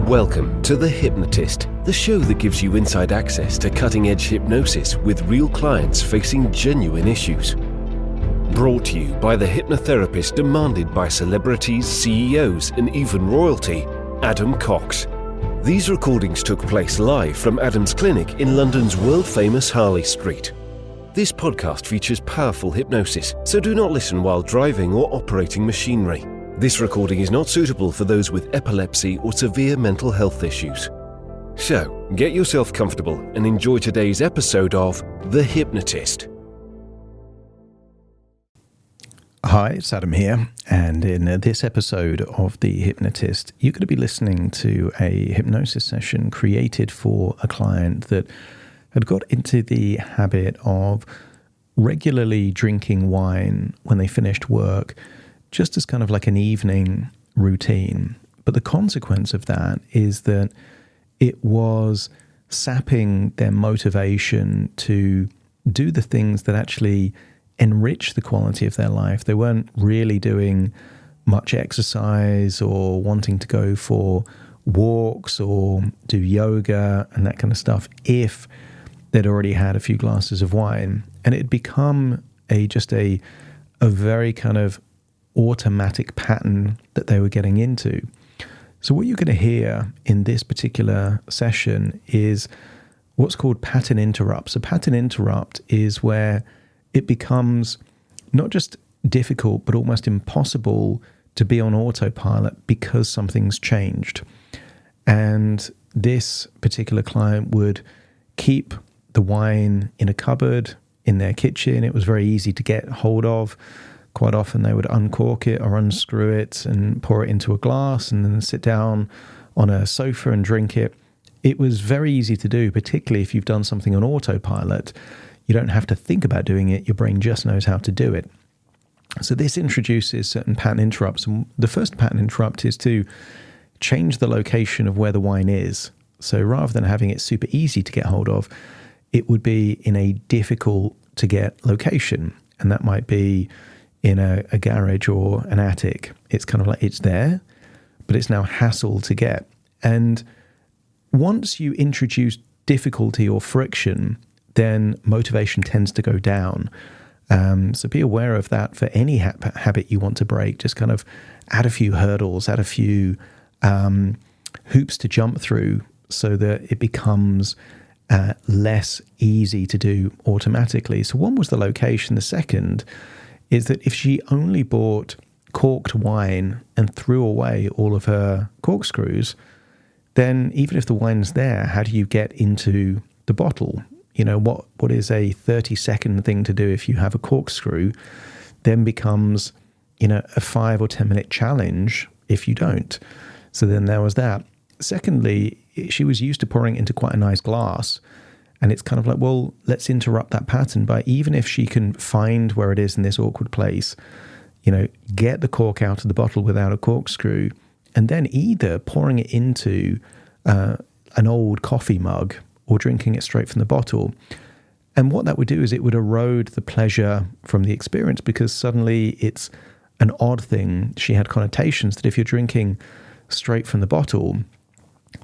Welcome to The Hypnotist, the show that gives you inside access to cutting-edge hypnosis with real clients facing genuine issues. Brought to you by the hypnotherapist demanded by celebrities, CEOs, and even royalty, Adam Cox. These recordings took place live from Adam's clinic in London's world-famous Harley Street. This podcast features powerful hypnosis, so do not listen while driving or operating machinery. This recording is not suitable for those with epilepsy or severe mental health issues. So, get yourself comfortable and enjoy today's episode of The Hypnotist. Hi, it's Adam here, and in this episode of The Hypnotist, you're going to be listening to a hypnosis session created for a client that had got into the habit of regularly drinking wine when they finished work, just as kind of like an evening routine. But the consequence of that is that it was sapping their motivation to do the things that actually enrich the quality of their life. They weren't really doing much exercise or wanting to go for walks or do yoga and that kind of stuff if they'd already had a few glasses of wine. And it had become a very kind of automatic pattern that they were getting into. So what you're going to hear in this particular session is what's called pattern interrupts. A pattern interrupt is where it becomes not just difficult, but almost impossible to be on autopilot because something's changed. And this particular client would keep the wine in a cupboard in their kitchen. It was very easy to get hold of. Quite often they would uncork it or unscrew it and pour it into a glass and then sit down on a sofa and drink it. It was very easy to do, particularly if you've done something on autopilot. You don't have to think about doing it. Your brain just knows how to do it. So this introduces certain pattern interrupts. And the first pattern interrupt is to change the location of where the wine is. So rather than having it super easy to get hold of, it would be in a difficult to get location. And that might be in a garage or an attic. It's kind of like it's there, but it's now hassle to get. And once you introduce difficulty or friction, then motivation tends to go down. So be aware of that for any habit you want to break. Just kind of add a few hurdles, add a few hoops to jump through so that it becomes less easy to do automatically. So one was the location. The second is that if she only bought corked wine and threw away all of her corkscrews, then even if the wine's there, how do you get into the bottle? You know, what is a 30-second thing to do if you have a corkscrew then becomes, a 5 or 10 minute challenge if you don't. So then there was that. Secondly, she was used to pouring it into quite a nice glass. And it's kind of like, well, let's interrupt that pattern by, even if she can find where it is in this awkward place, get the cork out of the bottle without a corkscrew, and then either pouring it into an old coffee mug or drinking it straight from the bottle. And what that would do is it would erode the pleasure from the experience, because suddenly it's an odd thing. She had connotations that if you're drinking straight from the bottle,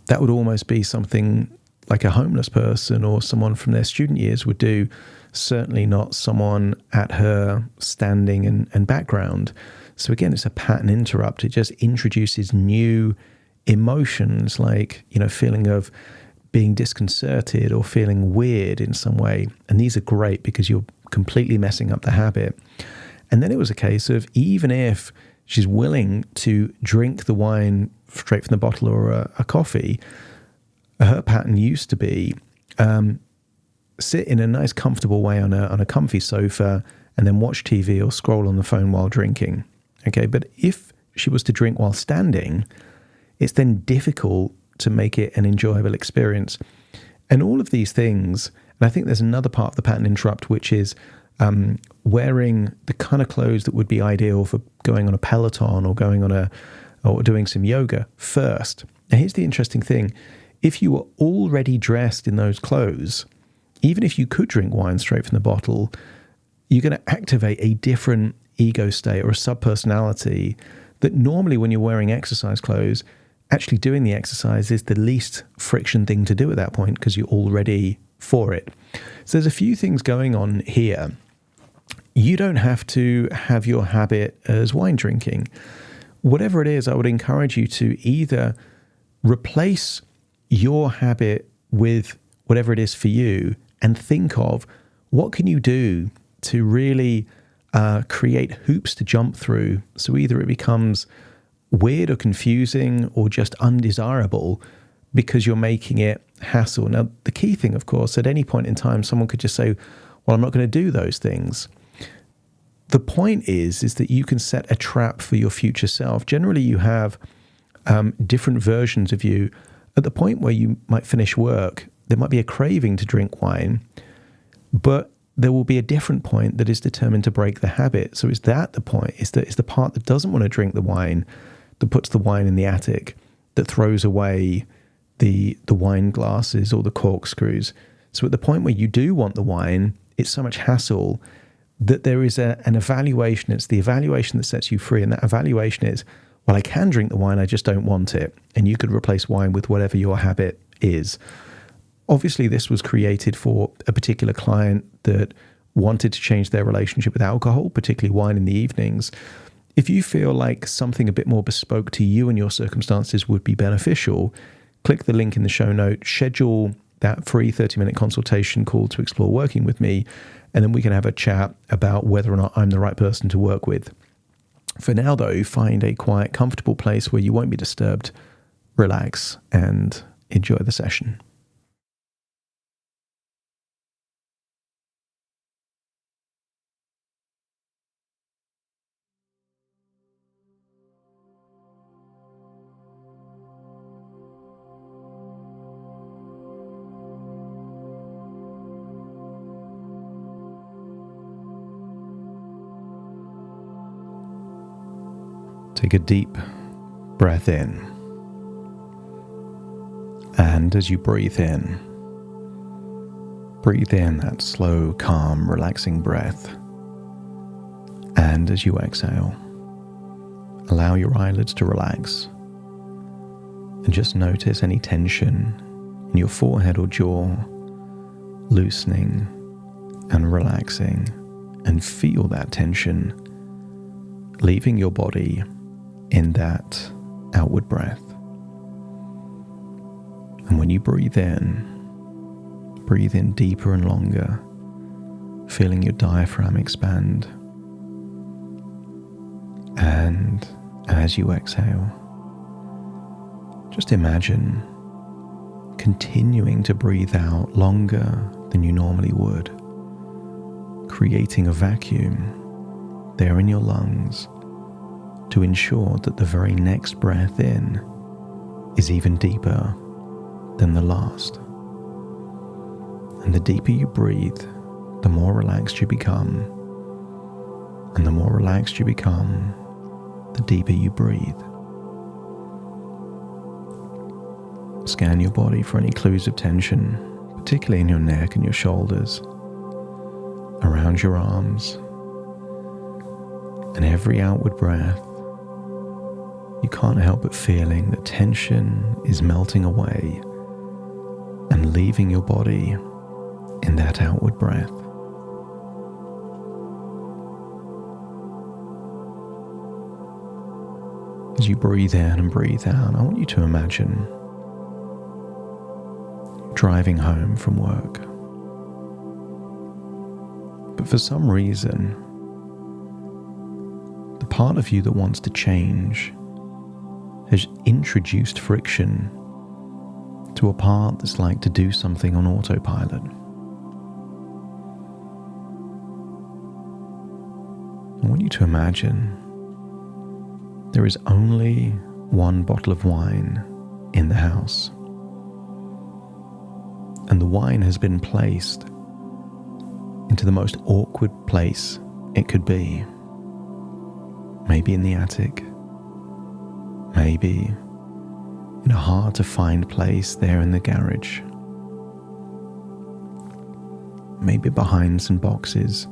that would almost be something like a homeless person or someone from their student years would do, certainly not someone at her standing and background. So again, it's a pattern interrupt. It just introduces new emotions like, feeling of being disconcerted or feeling weird in some way. And these are great because you're completely messing up the habit. And then it was a case of, even if she's willing to drink the wine straight from the bottle or a coffee, her pattern used to be sit in a nice comfortable way on a comfy sofa and then watch TV or scroll on the phone while drinking. Okay, but if she was to drink while standing, it's then difficult to make it an enjoyable experience. And all of these things, and I think there's another part of the pattern interrupt, which is wearing the kind of clothes that would be ideal for going on a Peloton or doing some yoga first. Now here's the interesting thing. If you were already dressed in those clothes, even if you could drink wine straight from the bottle, you're going to activate a different ego state or a subpersonality that normally when you're wearing exercise clothes actually doing the exercise is the least friction thing to do at that point because you're all ready for it. So there's a few things going on here. You don't have to have your habit as wine drinking. Whatever it is, I would encourage you to either replace your habit with whatever it is for you and think of what can you do to really create hoops to jump through. So either it becomes weird or confusing or just undesirable because you're making it hassle. Now, the key thing, of course, at any point in time, someone could just say, well, I'm not going to do those things. The point is that you can set a trap for your future self. Generally, you have different versions of you. At the point where you might finish work, there might be a craving to drink wine, but there will be a different point that is determined to break the habit. So is that the point? Is the part that doesn't want to drink the wine, that puts the wine in the attic, that throws away the wine glasses or the corkscrews. So at the point where you do want the wine, it's so much hassle that there is an evaluation. It's the evaluation that sets you free. And that evaluation is, well, I can drink the wine, I just don't want it. And you could replace wine with whatever your habit is. Obviously, this was created for a particular client that wanted to change their relationship with alcohol, particularly wine in the evenings. If you feel like something a bit more bespoke to you and your circumstances would be beneficial, click the link in the show note, schedule that free 30-minute consultation call to explore working with me, and then we can have a chat about whether or not I'm the right person to work with. For now, though, find a quiet, comfortable place where you won't be disturbed, relax, and enjoy the session. Take a deep breath in. And as you breathe in that slow, calm, relaxing breath. And as you exhale, allow your eyelids to relax. And just notice any tension in your forehead or jaw loosening and relaxing. And feel that tension leaving your body in that outward breath. And when you breathe in deeper and longer, feeling your diaphragm expand. And as you exhale, just imagine continuing to breathe out longer than you normally would, creating a vacuum there in your lungs to ensure that the very next breath in is even deeper than the last. And the deeper you breathe, the more relaxed you become. And the more relaxed you become, the deeper you breathe. Scan your body for any clues of tension, particularly in your neck and your shoulders, around your arms. And every outward breath, you can't help but feeling that tension is melting away and leaving your body in that outward breath. As you breathe in and breathe out, I want you to imagine driving home from work. But for some reason, the part of you that wants to change has introduced friction to a part that's like to do something on autopilot. I want you to imagine there is only one bottle of wine in the house, and the wine has been placed into the most awkward place it could be. Maybe in the attic, maybe in a hard-to-find place there in the garage, maybe behind some boxes,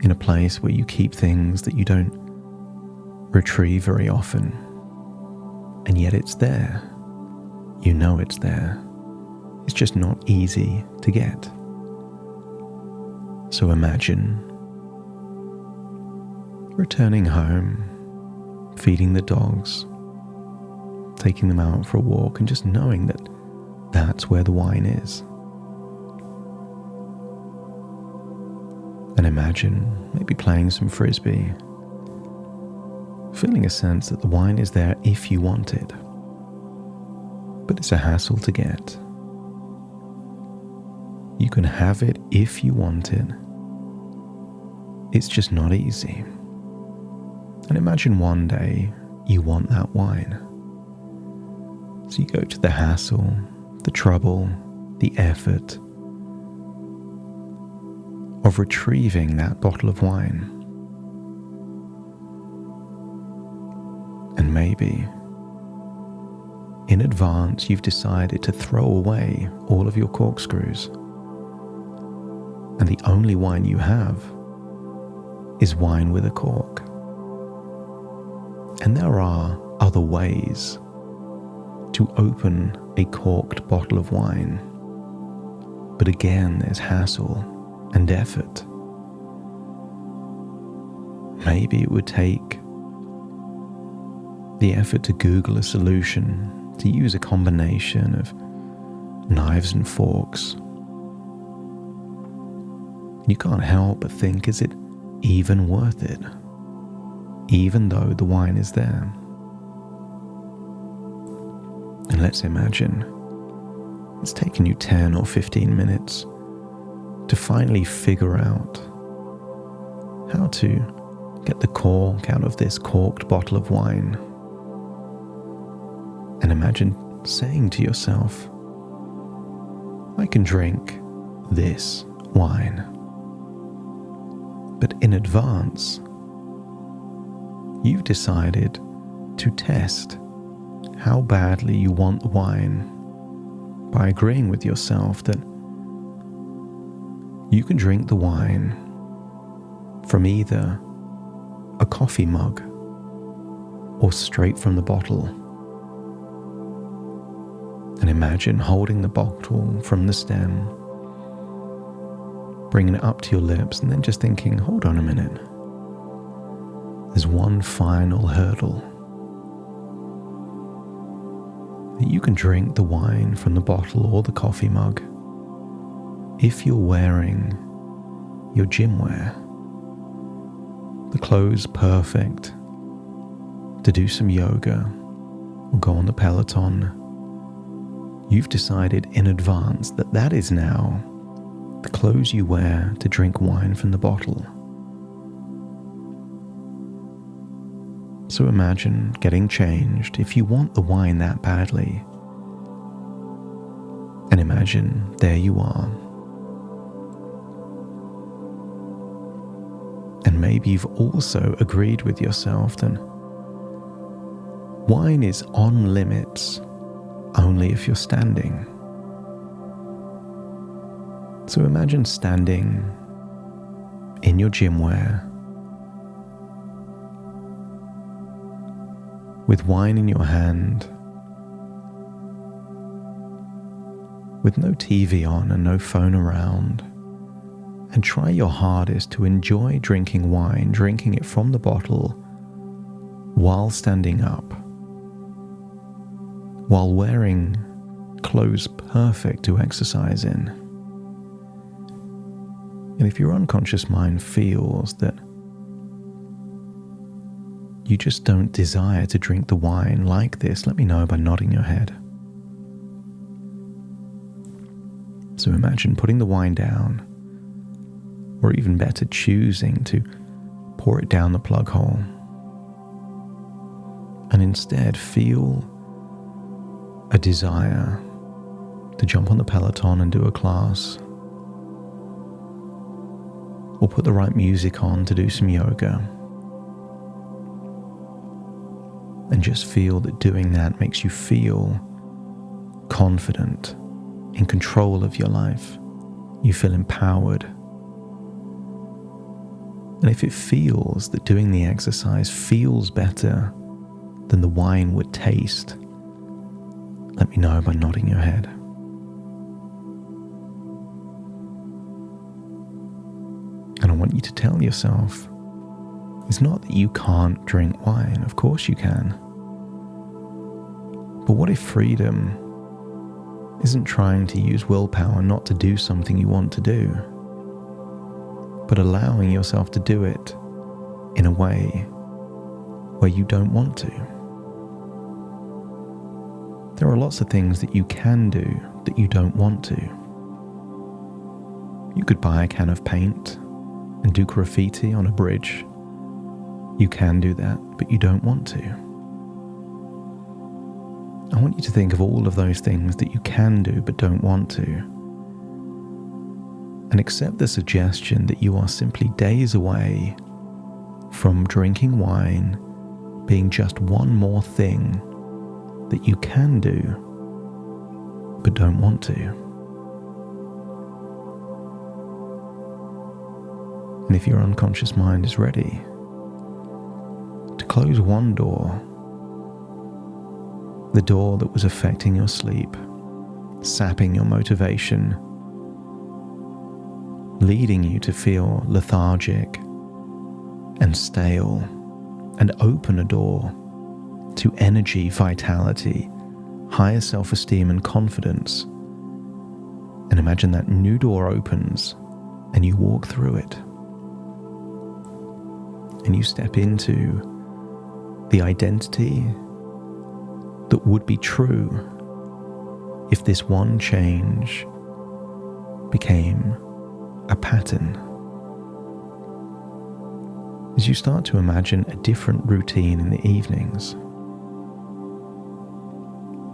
in a place where you keep things that you don't retrieve very often. And yet it's there. You know it's there. It's just not easy to get. So imagine returning home, feeding the dogs, taking them out for a walk, and just knowing that that's where the wine is. And imagine maybe playing some frisbee, feeling a sense that the wine is there if you want it, but it's a hassle to get. You can have it if you want it. It's just not easy. And imagine one day you want that wine. So you go to the hassle, the trouble, the effort of retrieving that bottle of wine. And maybe in advance you've decided to throw away all of your corkscrews. And the only wine you have is wine with a cork. And there are other ways to open a corked bottle of wine. But again, there's hassle and effort. Maybe it would take the effort to Google a solution, to use a combination of knives and forks. You can't help but think, is it even worth it? Even though the wine is there. And let's imagine it's taken you 10 or 15 minutes to finally figure out how to get the cork out of this corked bottle of wine. And imagine saying to yourself, I can drink this wine. But in advance, you've decided to test how badly you want the wine by agreeing with yourself that you can drink the wine from either a coffee mug or straight from the bottle. And imagine holding the bottle from the stem, bringing it up to your lips, and then just thinking, hold on a minute. There's one final hurdle. That you can drink the wine from the bottle or the coffee mug if you're wearing your gym wear. The clothes perfect to do some yoga or go on the Peloton. You've decided in advance that that is now the clothes you wear to drink wine from the bottle. So imagine getting changed if you want the wine that badly. And imagine there you are. And maybe you've also agreed with yourself that wine is on limits only if you're standing. So imagine standing in your gym wear with wine in your hand, with no TV on and no phone around, and try your hardest to enjoy drinking wine, drinking it from the bottle while standing up, while wearing clothes perfect to exercise in. And if your unconscious mind feels that you just don't desire to drink the wine like this, let me know by nodding your head. So imagine putting the wine down, or even better, choosing to pour it down the plug hole, and instead feel a desire to jump on the Peloton and do a class, or put the right music on to do some yoga. And just feel that doing that makes you feel confident, in control of your life. You feel empowered. And if it feels that doing the exercise feels better than the wine would taste? Let me know by nodding your head. And I want you to tell yourself, it's not that you can't drink wine. Of course you can. But what if freedom isn't trying to use willpower not to do something you want to do, but allowing yourself to do it in a way where you don't want to? There are lots of things that you can do that you don't want to. You could buy a can of paint and do graffiti on a bridge. You can do that, but you don't want to. I want you to think of all of those things that you can do but don't want to, and accept the suggestion that you are simply days away from drinking wine being just one more thing that you can do but don't want to. And if your unconscious mind is ready to close one door, the door that was affecting your sleep, sapping your motivation, leading you to feel lethargic and stale, and open a door to energy, vitality, higher self-esteem and confidence. And imagine that new door opens and you walk through it. And you step into the identity that would be true if this one change became a pattern. As you start to imagine a different routine in the evenings,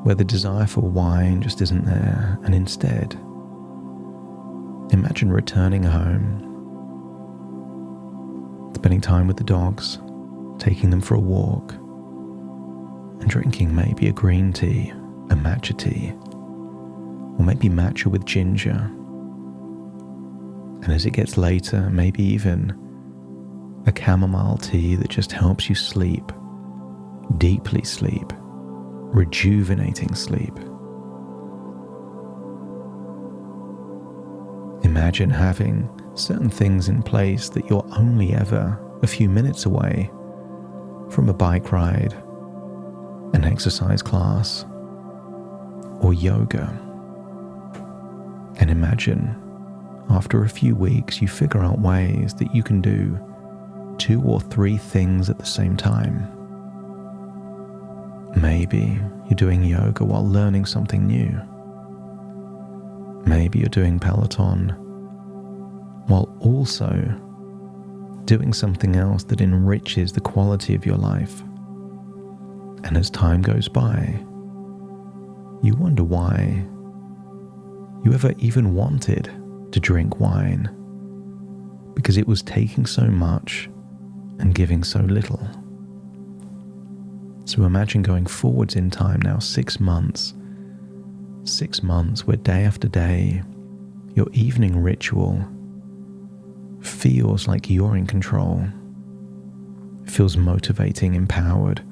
where the desire for wine just isn't there, and instead, imagine returning home, spending time with the dogs, taking them for a walk, and drinking maybe a green tea, a matcha tea, or maybe matcha with ginger. And as it gets later, maybe even a chamomile tea that just helps you sleep, deeply sleep, rejuvenating sleep. Imagine having certain things in place that you're only ever a few minutes away from a bike ride, an exercise class, or yoga. And imagine after a few weeks you figure out ways that you can do 2 or 3 things at the same time. Maybe you're doing yoga while learning something new. Maybe you're doing Peloton while also doing something else that enriches the quality of your life. And as time goes by, you wonder why you ever even wanted to drink wine, because it was taking so much and giving so little. So imagine going forwards in time now 6 months. 6 months where day after day, your evening ritual feels like you're in control. It feels motivating, empowered,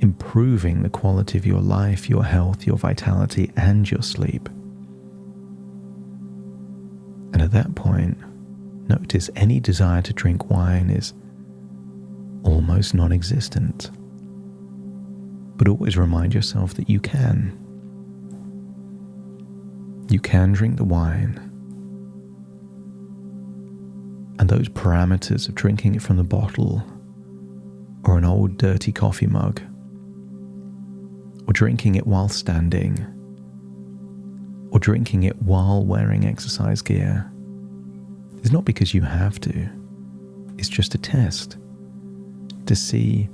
improving the quality of your life, your health, your vitality, and your sleep. And at that point, notice any desire to drink wine is almost non-existent. But always remind yourself that you can. You can drink the wine. And those parameters of drinking it from the bottle, or an old dirty coffee mug, or drinking it while standing, or drinking it while wearing exercise gear, is not because you have to. It's just a test to see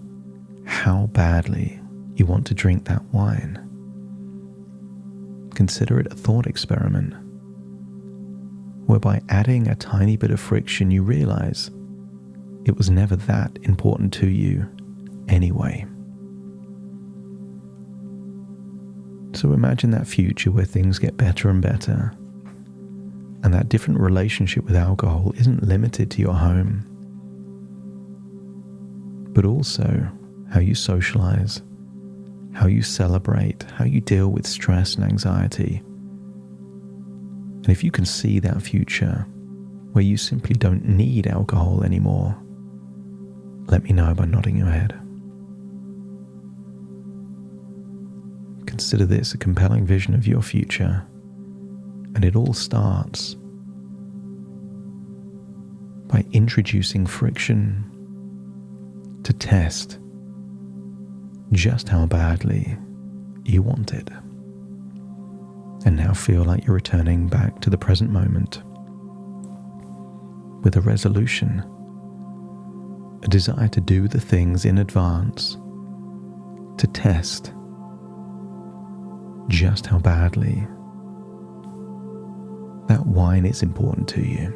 how badly you want to drink that wine. Consider it a thought experiment, whereby adding a tiny bit of friction, you realize it was never that important to you anyway. So imagine that future where things get better and better, and that different relationship with alcohol isn't limited to your home, but also how you socialize, how you celebrate, how you deal with stress and anxiety. And if you can see that future where you simply don't need alcohol anymore, let me know by nodding your head. Consider this a compelling vision of your future, and it all starts by introducing friction to test just how badly you want it. And now feel like you're returning back to the present moment with a resolution, a desire to do the things in advance to test just how badly that wine is important to you.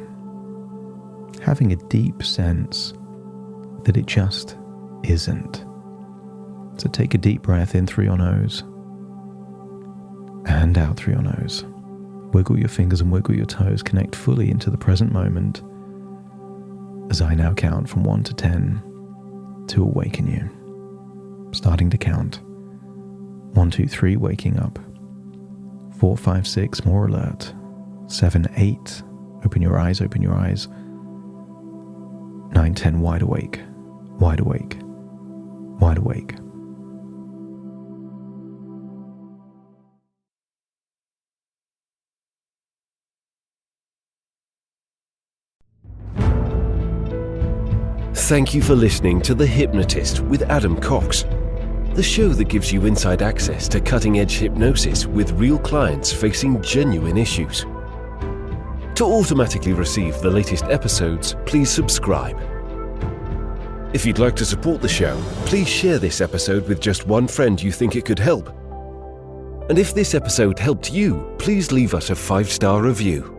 Having a deep sense that it just isn't. So take a deep breath in through your nose and out through your nose. Wiggle your fingers and wiggle your toes. Connect fully into the present moment as I now count from 1 to 10 to awaken you. Starting to count. 1, 2, 3, waking up. 4, 5, 6, more alert. 7, 8, open your eyes, open your eyes. 9, 10, wide awake, wide awake, wide awake. Thank you for listening to The Hypnotist with Adam Cox, the show that gives you inside access to cutting-edge hypnosis with real clients facing genuine issues. To automatically receive the latest episodes, please subscribe. If you'd like to support the show, please share this episode with just one friend you think it could help. And if this episode helped you, please leave us a 5-star review.